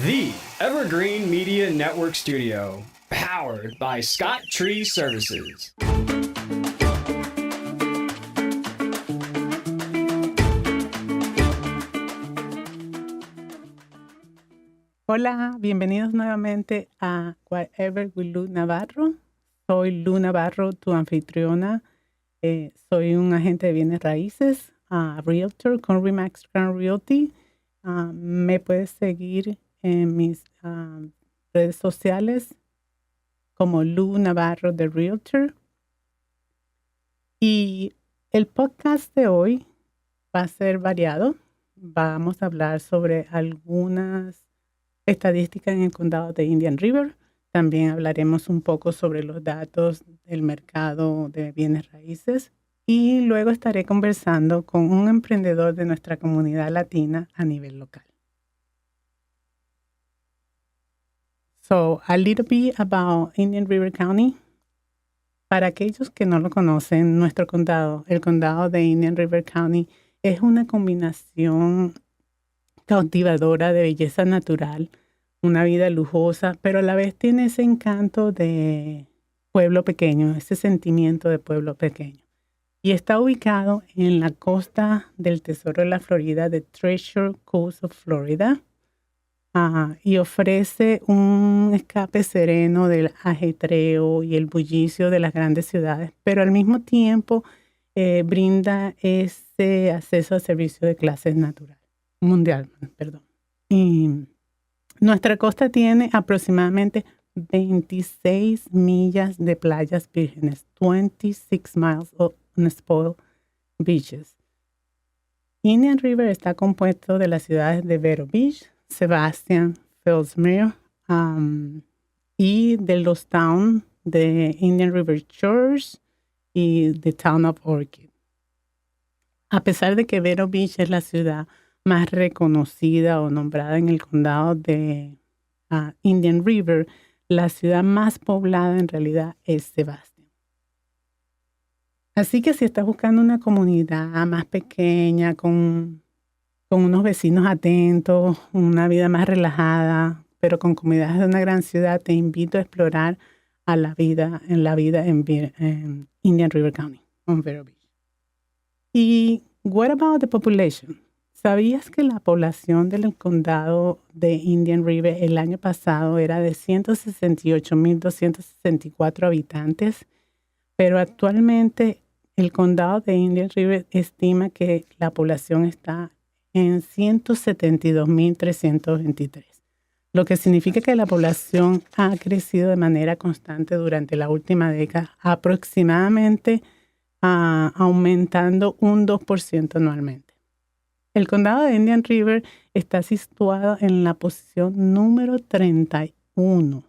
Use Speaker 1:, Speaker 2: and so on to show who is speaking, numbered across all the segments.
Speaker 1: The Evergreen Media Network Studio, powered by Scott Tree Services.
Speaker 2: Hola, bienvenidos nuevamente a Whatever with Lu Navarro. Soy Lu Navarro, tu anfitriona. Soy un agente de bienes raíces, realtor con RE/MAX Grand Realty. Me puedes seguir en mis redes sociales como Lu Navarro de Realtor. Y el podcast de hoy va a ser variado. Vamos a hablar sobre algunas estadísticas en el condado de Indian River. También hablaremos un poco sobre los datos del mercado de bienes raíces. Y luego estaré conversando con un emprendedor de nuestra comunidad latina a nivel local. So, a little bit about Indian River County. Para aquellos que no lo conocen, nuestro condado, el condado de Indian River County, es una combinación cautivadora de belleza natural, una vida lujosa, pero a la vez tiene ese encanto de pueblo pequeño, ese sentimiento de pueblo pequeño. Y está ubicado en la costa del Tesoro de la Florida, de Treasure Coast of Florida, y ofrece un escape sereno del ajetreo y el bullicio de las grandes ciudades, pero al mismo tiempo brinda ese acceso a servicios de clase mundial. Y nuestra costa tiene aproximadamente 26 millas de playas vírgenes, 26 miles of unspoiled beaches. Indian River está compuesto de las ciudades de Vero Beach, Sebastian, Fellsmere y de los towns de Indian River Shores y the Town of Orchid. A pesar de que Vero Beach es la ciudad más reconocida o nombrada en el condado de Indian River, la ciudad más poblada en realidad es Sebastian. Así que si estás buscando una comunidad más pequeña, con unos vecinos atentos, una vida más relajada, pero con comunidades de una gran ciudad, te invito a explorar la vida en Indian River County, en Vero Beach. Y what about the population? ¿Sabías que la población del condado de Indian River el año pasado era de 168,264 habitantes? Pero actualmente el condado de Indian River estima que la población está en 172,323, lo que significa que la población ha crecido de manera constante durante la última década, aproximadamente aumentando un 2% anualmente. El condado de Indian River está situado en la posición número 31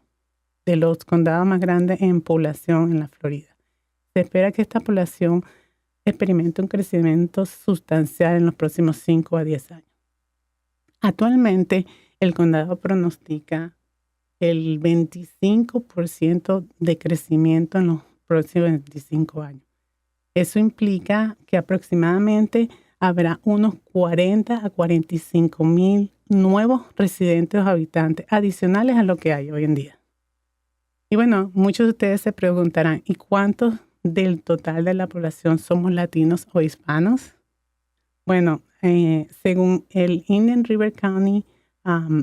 Speaker 2: de los condados más grandes en población en la Florida. Se espera que esta población experimente un crecimiento sustancial en los próximos 5 a 10 años. Actualmente, el condado pronostica el 25% de crecimiento en los próximos 25 años. Eso implica que aproximadamente habrá unos 40 a 45 mil nuevos residentes o habitantes adicionales a lo que hay hoy en día. Y bueno, muchos de ustedes se preguntarán, ¿y cuántos del total de la población somos latinos o hispanos? Bueno, según el Indian River County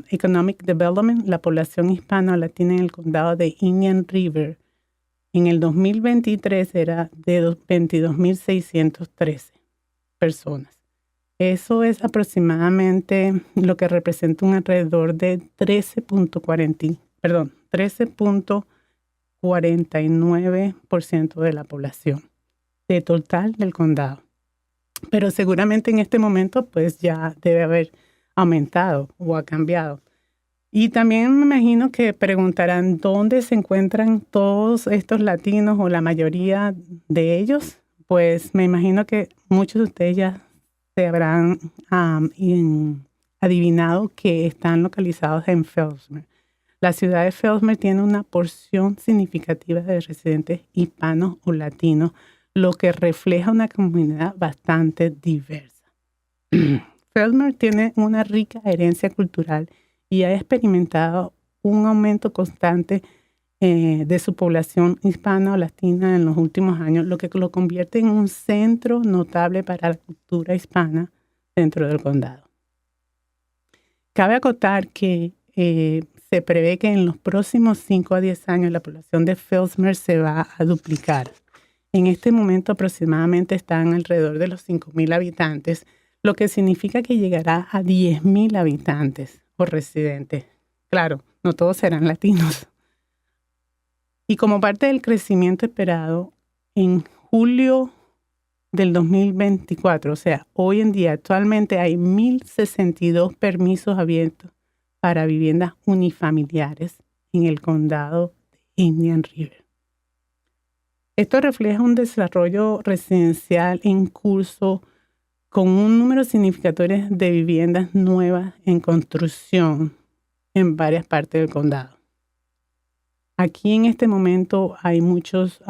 Speaker 2: Economic Development, la población hispana latina en el condado de Indian River en el 2023 era de 22,613 personas. Eso es aproximadamente lo que representa un alrededor de 13.49% de la población de total del condado. Pero seguramente en este momento pues ya debe haber aumentado o ha cambiado. Y también me imagino que preguntarán dónde se encuentran todos estos latinos o la mayoría de ellos. Pues me imagino que muchos de ustedes ya se habrán adivinado que están localizados en Fellsmere. La ciudad de Fellsmere tiene una porción significativa de residentes hispanos o latinos, lo que refleja una comunidad bastante diversa. Fellsmere tiene una rica herencia cultural y ha experimentado un aumento constante de su población hispana o latina en los últimos años, lo que lo convierte en un centro notable para la cultura hispana dentro del condado. Cabe acotar que se prevé que en los próximos 5 a 10 años la población de Fellsmere se va a duplicar. En este momento aproximadamente están alrededor de los 5,000 habitantes, lo que significa que llegará a 10,000 habitantes o residentes. Claro, no todos serán latinos. Y como parte del crecimiento esperado, en julio del 2024, o sea, hoy en día actualmente hay 1,062 permisos abiertos para viviendas unifamiliares en el condado de Indian River. Esto refleja un desarrollo residencial en curso con un número significativo de viviendas nuevas en construcción en varias partes del condado. Aquí en este momento hay muchos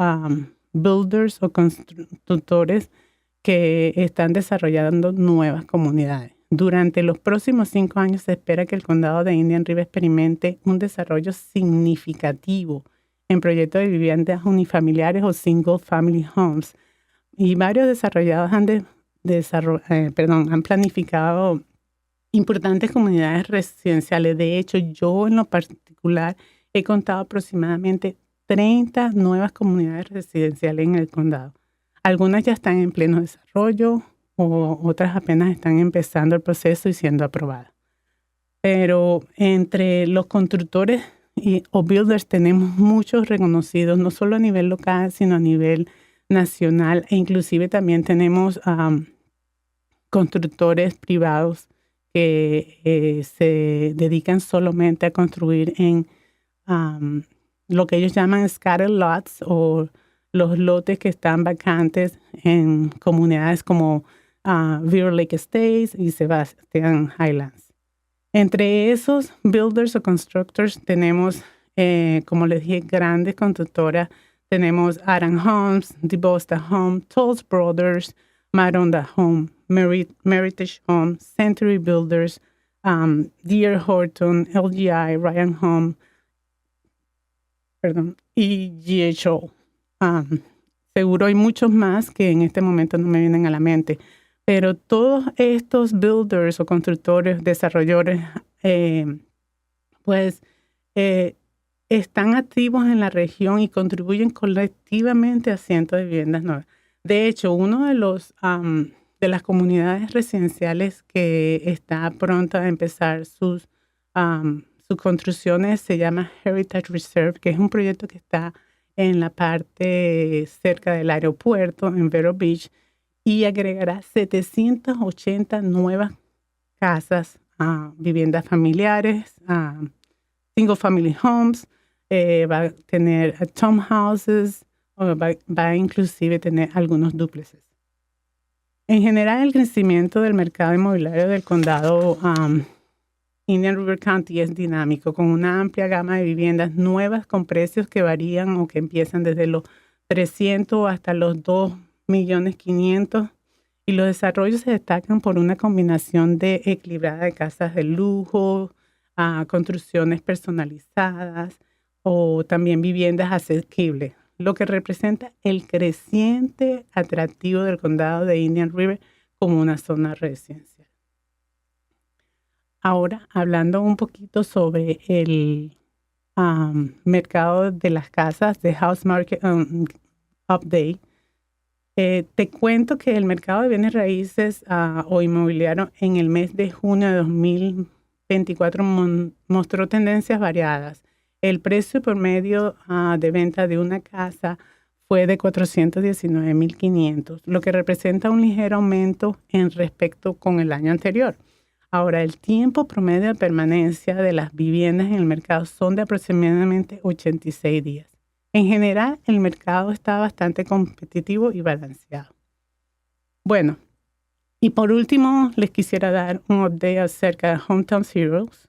Speaker 2: builders o constructores que están desarrollando nuevas comunidades. Durante los próximos 5 años se espera que el condado de Indian River experimente un desarrollo significativo en proyectos de viviendas unifamiliares o single family homes. Y varios desarrolladores han planificado importantes comunidades residenciales. De hecho, yo en lo particular he contado aproximadamente 30 nuevas comunidades residenciales en el condado. Algunas ya están en pleno desarrollo o otras apenas están empezando el proceso y siendo aprobadas. Pero entre los constructores o builders tenemos muchos reconocidos, no solo a nivel local, sino a nivel nacional, e inclusive también tenemos constructores privados que se dedican solamente a construir en lo que ellos llaman scatter lots, o los lotes que están vacantes en comunidades como Beaver Lake Estates y Sebastian Highlands. Entre esos builders o constructors tenemos, como les dije, grandes constructoras. Tenemos Adam Homes, DeBosta Home, Tolles Brothers, Maronda Home, Meritage Home, Century Builders, D.R. Horton, LGI, Ryan Home, y GHO. Seguro hay muchos más que en este momento no me vienen a la mente. Pero todos estos builders o constructores, desarrolladores, están activos en la región y contribuyen colectivamente a cientos de viviendas nuevas. De hecho, uno de las comunidades residenciales que está pronta a empezar sus construcciones se llama Heritage Reserve, que es un proyecto que está en la parte cerca del aeropuerto en Vero Beach, y agregará 780 nuevas casas, viviendas familiares, single family homes, va a tener townhouses, va a inclusive tener algunos duplexes. En general, el crecimiento del mercado inmobiliario del condado Indian River County es dinámico, con una amplia gama de viviendas nuevas con precios que varían o que empiezan desde los 300 hasta los 2,500,000, y los desarrollos se destacan por una combinación de equilibrada de casas de lujo, construcciones personalizadas o también viviendas asequibles, lo que representa el creciente atractivo del condado de Indian River como una zona residencial. Ahora, hablando un poquito sobre el mercado de las casas, de House Market Update, te cuento que el mercado de bienes raíces o inmobiliario en el mes de junio de 2024 mostró tendencias variadas. El precio promedio de venta de una casa fue de $419,500, lo que representa un ligero aumento en respecto con el año anterior. Ahora, el tiempo promedio de permanencia de las viviendas en el mercado son de aproximadamente 86 días. En general, el mercado está bastante competitivo y balanceado. Bueno, y por último, les quisiera dar un update acerca de Hometown Heroes.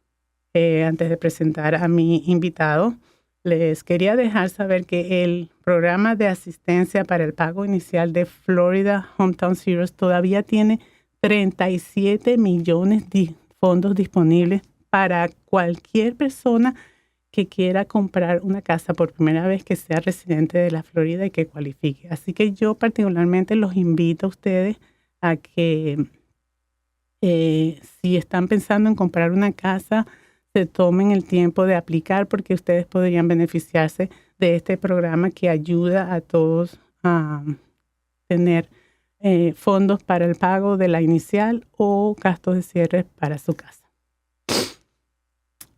Speaker 2: Antes de presentar a mi invitado, les quería dejar saber que el programa de asistencia para el pago inicial de Florida Hometown Heroes todavía tiene 37 millones de fondos disponibles para cualquier persona que quiera comprar una casa por primera vez, que sea residente de la Florida y que cualifique. Así que yo particularmente los invito a ustedes a que si están pensando en comprar una casa, se tomen el tiempo de aplicar, porque ustedes podrían beneficiarse de este programa que ayuda a todos a tener fondos para el pago de la inicial o gastos de cierre para su casa.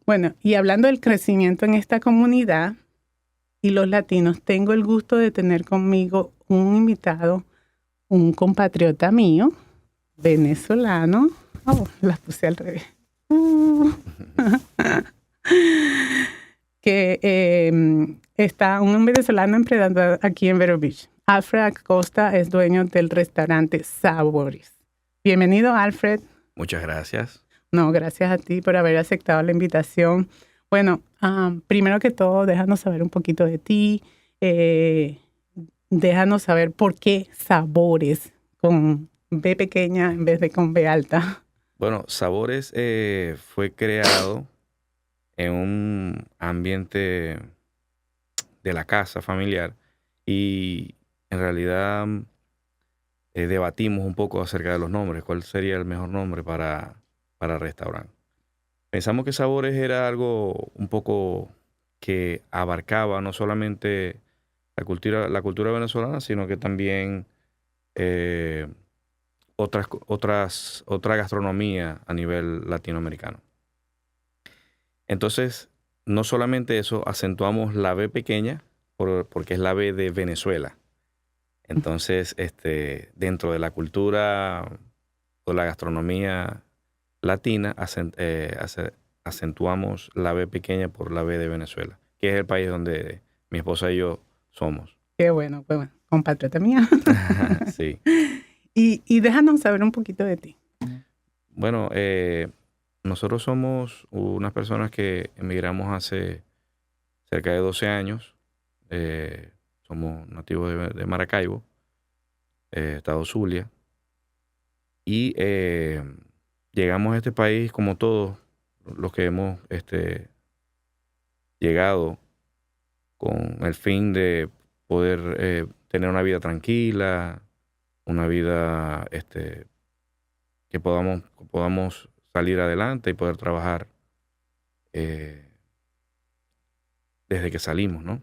Speaker 2: Bueno, y hablando del crecimiento en esta comunidad y los latinos, tengo el gusto de tener conmigo un invitado, un compatriota mío, venezolano. Oh, las puse al revés. Que está un venezolano emprendedor aquí en Vero Beach. Alfred Acosta es dueño del restaurante Sabores. Bienvenido, Alfred.
Speaker 3: Muchas gracias.
Speaker 2: No, gracias a ti por haber aceptado la invitación. Bueno, primero que todo, déjanos saber un poquito de ti. Déjanos saber por qué Sabores, con B pequeña en vez de con B alta.
Speaker 3: Bueno, Sabores fue creado en un ambiente de la casa familiar y en realidad debatimos un poco acerca de los nombres. ¿Cuál sería el mejor nombre para restaurante? Pensamos que Sabores era algo un poco que abarcaba no solamente la cultura venezolana, sino que también otra gastronomía a nivel latinoamericano. Entonces, no solamente eso, acentuamos la B pequeña porque es la B de Venezuela. Entonces, dentro de la cultura o la gastronomía latina, acentuamos la B pequeña por la B de Venezuela, que es el país donde mi esposa y yo somos.
Speaker 2: Qué bueno, compatriota mía.
Speaker 3: Sí.
Speaker 2: Y déjanos saber un poquito de ti.
Speaker 3: Bueno, nosotros somos unas personas que emigramos hace cerca de 12 años. Somos nativos de Maracaibo, estado Zulia. Y llegamos a este país como todos los que hemos llegado con el fin de poder tener una vida tranquila, una vida que podamos salir adelante y poder trabajar desde que salimos, ¿no?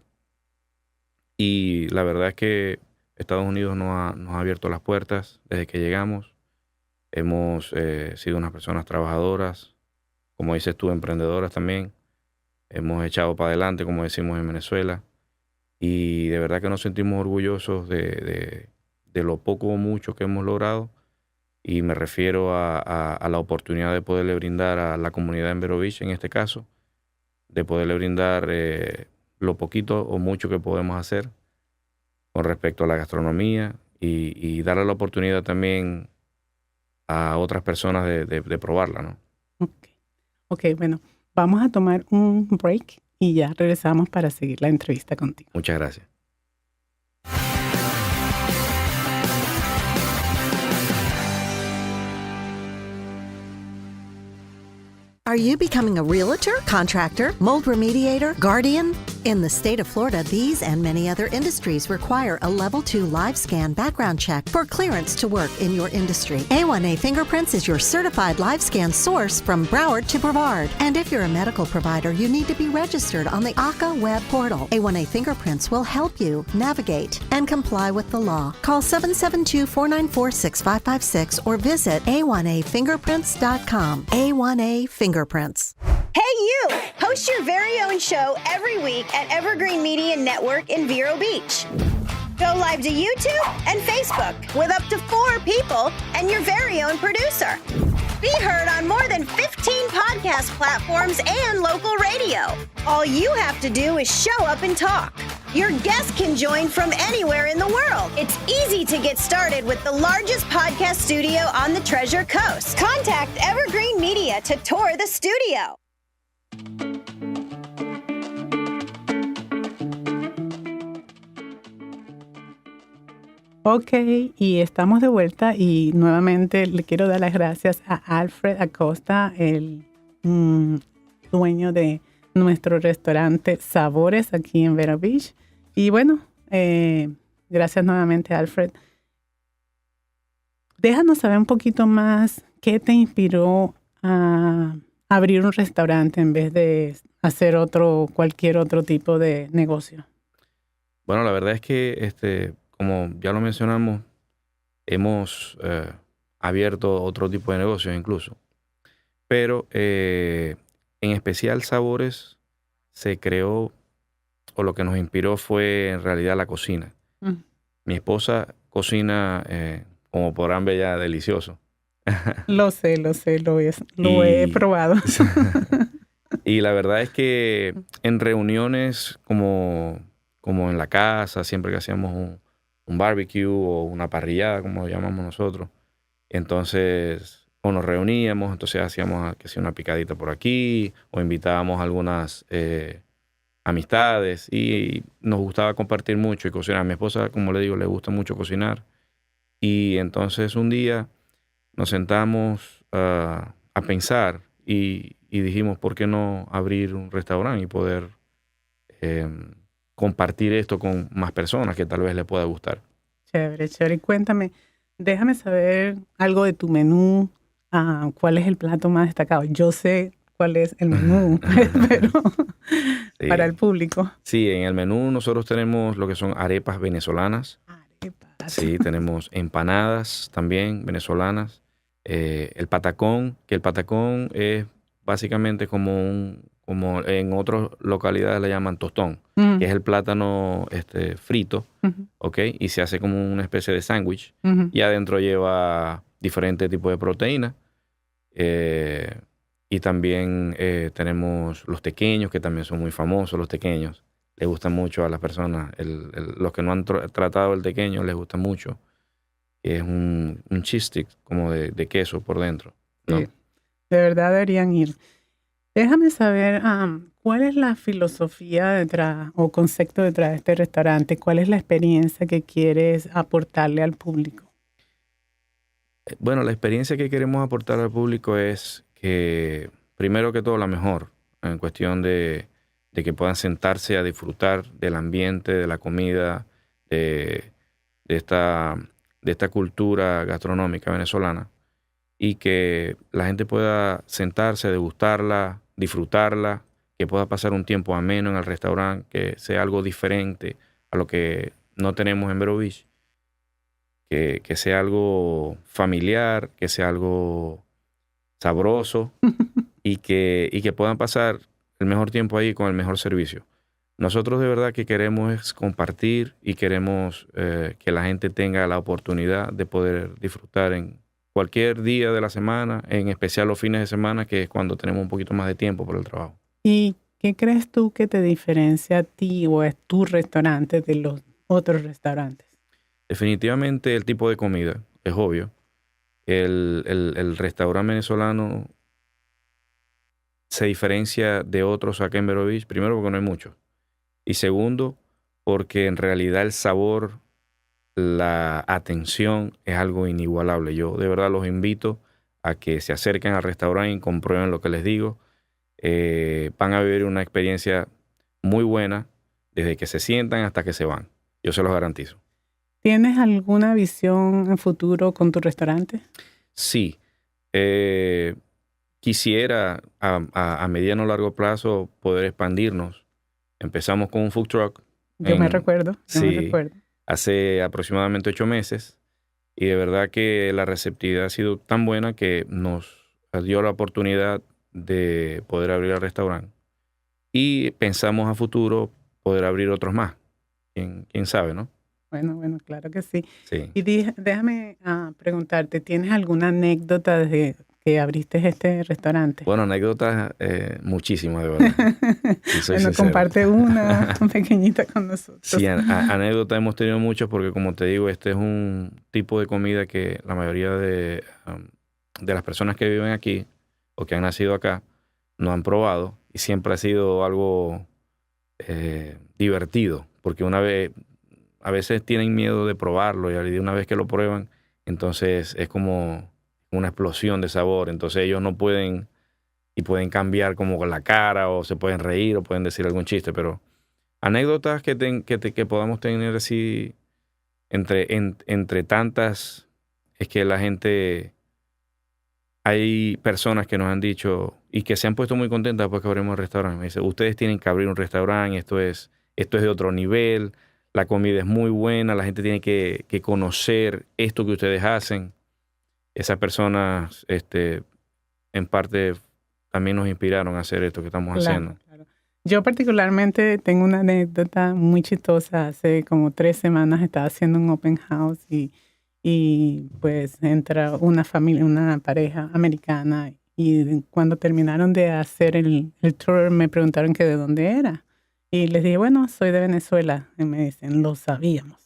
Speaker 3: Y la verdad es que Estados Unidos nos ha abierto las puertas desde que llegamos. Hemos sido unas personas trabajadoras, como dices tú, emprendedoras también. Hemos echado para adelante, como decimos en Venezuela. Y de verdad que nos sentimos orgullosos de lo poco o mucho que hemos logrado. Y me refiero a la oportunidad de poderle brindar a la comunidad en Vero Beach, en este caso, de poderle brindar lo poquito o mucho que podemos hacer con respecto a la gastronomía y darle la oportunidad también a otras personas de probarla, ¿no?
Speaker 2: Ok, bueno, vamos a tomar un break y ya regresamos para seguir la entrevista contigo.
Speaker 3: Muchas gracias.
Speaker 4: Are you becoming a realtor, contractor, mold remediator, guardian? In the state of Florida, these and many other industries require a Level 2 live scan background check for clearance to work in your industry. A1A Fingerprints is your certified live scan source from Broward to Brevard. And if you're a medical provider, you need to be registered on the ACA web portal. A1A Fingerprints will help you navigate and comply with the law. Call 772-494-6556 or visit a1afingerprints.com. A1A Fingerprints.
Speaker 5: Hey, you! Host your very own show every week at Evergreen Media Network in Vero Beach. Go live to YouTube and Facebook with up to 4 people and your very own producer. Be heard on more than 15 podcast platforms and local radio. All you have to do is show up and talk. Your guests can join from anywhere in the world. It's easy to get started with the largest podcast studio on the Treasure Coast. Contact Evergreen Media to tour the studio.
Speaker 2: Ok, y estamos de vuelta y nuevamente le quiero dar las gracias a Alfred Acosta, el dueño de nuestro restaurante Sabores aquí en Vero Beach. Y bueno, gracias nuevamente, Alfred. Déjanos saber un poquito más qué te inspiró a abrir un restaurante en vez de hacer cualquier otro tipo de negocio.
Speaker 3: Bueno, la verdad es que, como ya lo mencionamos, hemos abierto otro tipo de negocios incluso. Pero en especial Sabores se creó, o lo que nos inspiró fue en realidad la cocina. Mi esposa cocina, como podrán ver ya, delicioso.
Speaker 2: Lo sé, lo he probado.
Speaker 3: Y la verdad es que en reuniones como en la casa, siempre que hacíamos un barbecue o una parrillada, como lo llamamos nosotros, entonces o nos reuníamos, entonces hacíamos que sea una picadita por aquí, o invitábamos algunas amistades, y nos gustaba compartir mucho y cocinar. A mi esposa, como le digo, le gusta mucho cocinar. Y entonces un día nos sentamos a pensar y dijimos, ¿por qué no abrir un restaurante y poder compartir esto con más personas que tal vez le pueda gustar?
Speaker 2: Chévere, chévere. Y cuéntame, déjame saber algo de tu menú. ¿Cuál es el plato más destacado? Yo sé cuál es el menú, pero
Speaker 3: Sí.
Speaker 2: para el público.
Speaker 3: Sí, en el menú nosotros tenemos lo que son arepas venezolanas.
Speaker 2: Arepas.
Speaker 3: Sí, tenemos empanadas también venezolanas. El patacón, que el patacón es básicamente como en otras localidades le llaman tostón, que es el plátano frito, ¿ok? Y se hace como una especie de sándwich. Y adentro lleva diferentes tipos de proteínas. Y también tenemos los tequeños, que también son muy famosos, los tequeños. Les gustan mucho a las personas. Los que no han tratado el tequeño les gusta mucho. Es un cheese stick como de queso por dentro, ¿no?
Speaker 2: Sí, de verdad deberían ir. Déjame saber cuál es la filosofía detrás o concepto detrás de este restaurante. ¿Cuál es la experiencia que quieres aportarle al público?
Speaker 3: Bueno, la experiencia que queremos aportar al público es que, primero que todo, la mejor, en cuestión de que puedan sentarse a disfrutar del ambiente, de la comida, de esta cultura gastronómica venezolana, y que la gente pueda sentarse, degustarla, disfrutarla, que pueda pasar un tiempo ameno en el restaurante, que sea algo diferente a lo que no tenemos en Vero Beach, que sea algo familiar, que sea algo sabroso y que puedan pasar el mejor tiempo ahí con el mejor servicio. Nosotros de verdad que queremos es compartir y queremos que la gente tenga la oportunidad de poder disfrutar en cualquier día de la semana, en especial los fines de semana, que es cuando tenemos un poquito más de tiempo por el trabajo.
Speaker 2: ¿Y qué crees tú que te diferencia a ti o a tu restaurante de los otros restaurantes?
Speaker 3: Definitivamente el tipo de comida, es obvio. El restaurante venezolano se diferencia de otros acá en Vero Beach, primero porque no hay muchos. Y segundo, porque en realidad el sabor, la atención es algo inigualable. Yo de verdad los invito a que se acerquen al restaurante y comprueben lo que les digo. Van a vivir una experiencia muy buena desde que se sientan hasta que se van. Yo se los garantizo.
Speaker 2: ¿Tienes alguna visión en futuro con tu restaurante?
Speaker 3: Sí. Quisiera a mediano o largo plazo poder expandirnos. Empezamos con un food truck.
Speaker 2: Yo me recuerdo.
Speaker 3: Hace aproximadamente 8 meses. Y de verdad que la receptividad ha sido tan buena que nos dio la oportunidad de poder abrir el restaurante. Y pensamos a futuro poder abrir otros más. ¿Quién sabe, no?
Speaker 2: Bueno, claro que sí.
Speaker 3: Sí.
Speaker 2: Y déjame preguntarte, ¿tienes alguna anécdota desde que abriste este restaurante?
Speaker 3: Bueno, anécdotas muchísimas, de verdad. Si soy
Speaker 2: bueno,
Speaker 3: sincero.
Speaker 2: comparte una pequeñita con nosotros.
Speaker 3: Sí, anécdotas hemos tenido muchas porque, como te digo, este es un tipo de comida que la mayoría de las personas que viven aquí o que han nacido acá no han probado, y siempre ha sido algo divertido, porque a veces tienen miedo de probarlo, y de una vez que lo prueban, entonces es como una explosión de sabor. Entonces ellos no pueden y pueden cambiar como la cara o se pueden reír o pueden decir algún chiste, pero anécdotas que podamos tener así entre tantas, es que la gente, hay personas que nos han dicho y que se han puesto muy contentas porque abrimos un restaurante. Me dice, ustedes tienen que abrir un restaurante, esto es de otro nivel, la comida es muy buena, la gente tiene que conocer esto que ustedes hacen. Esas personas, en parte, también nos inspiraron a hacer esto que estamos haciendo.
Speaker 2: Claro. Yo particularmente tengo una anécdota muy chistosa. Hace como 3 semanas estaba haciendo un open house y pues entra una familia, una pareja americana, y cuando terminaron de hacer el tour me preguntaron que de dónde era. Y les dije, bueno, soy de Venezuela. Y me dicen, lo sabíamos.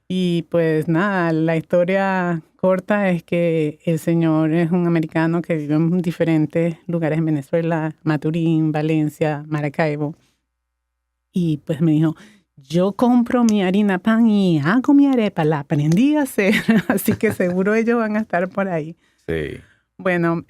Speaker 2: Y pues nada, la historia corta es que el señor es un americano que vive en diferentes lugares en Venezuela, Maturín, Valencia, Maracaibo. Y pues me dijo, yo compro mi harina pan y hago mi arepa, la aprendí a hacer, así que seguro ellos van a estar por ahí.
Speaker 3: Sí.
Speaker 2: Bueno,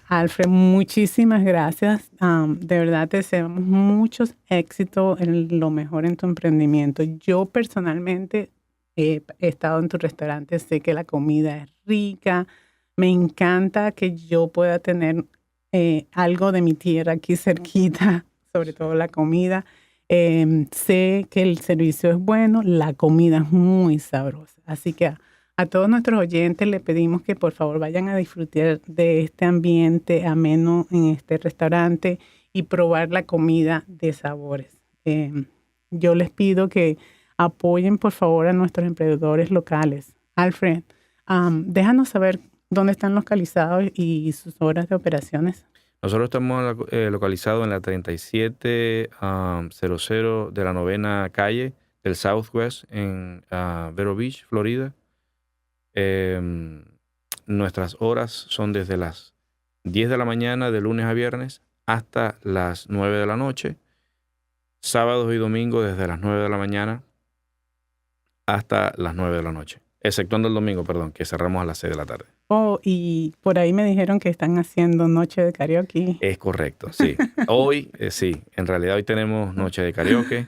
Speaker 2: Alfred, muchísimas gracias. De verdad te deseamos muchos éxitos, en lo mejor en tu emprendimiento. Yo personalmente he estado en tu restaurante, sé que la comida es rica. Me encanta que yo pueda tener algo de mi tierra aquí cerquita, sobre todo la comida. Sé que el servicio es bueno, la comida es muy sabrosa. Así que a todos nuestros oyentes le pedimos que por favor vayan a disfrutar de este ambiente ameno en este restaurante y probar la comida de sabores. Yo les pido que apoyen por favor a nuestros emprendedores locales. Alfred, déjanos saber dónde están localizados y sus horas de operaciones.
Speaker 3: Nosotros estamos localizados en la 3700 de la 9ª calle del Southwest en Vero Beach, Florida. Nuestras horas son desde las 10 de la mañana de lunes a viernes hasta las 9 de la noche. Sábados y domingos desde las 9 de la mañana hasta las 9 de la noche. Exceptuando el domingo, perdón, que cerramos a las 6 de la tarde.
Speaker 2: Oh, y por ahí me dijeron que están haciendo noche de karaoke.
Speaker 3: Es correcto, sí. Hoy, sí. En realidad hoy tenemos noche de karaoke.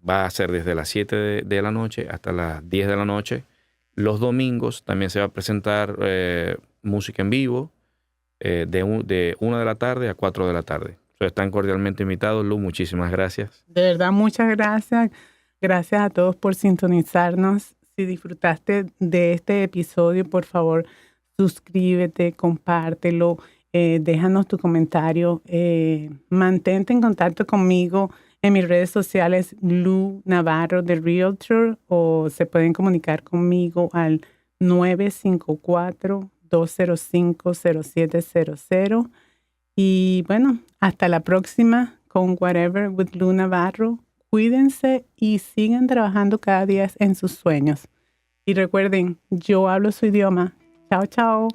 Speaker 3: Va a ser desde las 7 de la noche hasta las 10 de la noche. Los domingos también se va a presentar música en vivo de 1 de la tarde a 4 de la tarde. Están cordialmente invitados. Lu, muchísimas gracias.
Speaker 2: De verdad, muchas gracias. Gracias a todos por sintonizarnos. Si disfrutaste de este episodio, por favor, suscríbete, compártelo, déjanos tu comentario. Mantente en contacto conmigo en mis redes sociales, Lu Navarro de Realtor, o se pueden comunicar conmigo al 954-205-0700. Y bueno, hasta la próxima con Whatever with Lu Navarro. Cuídense y sigan trabajando cada día en sus sueños. Y recuerden, yo hablo su idioma. Chao, chao.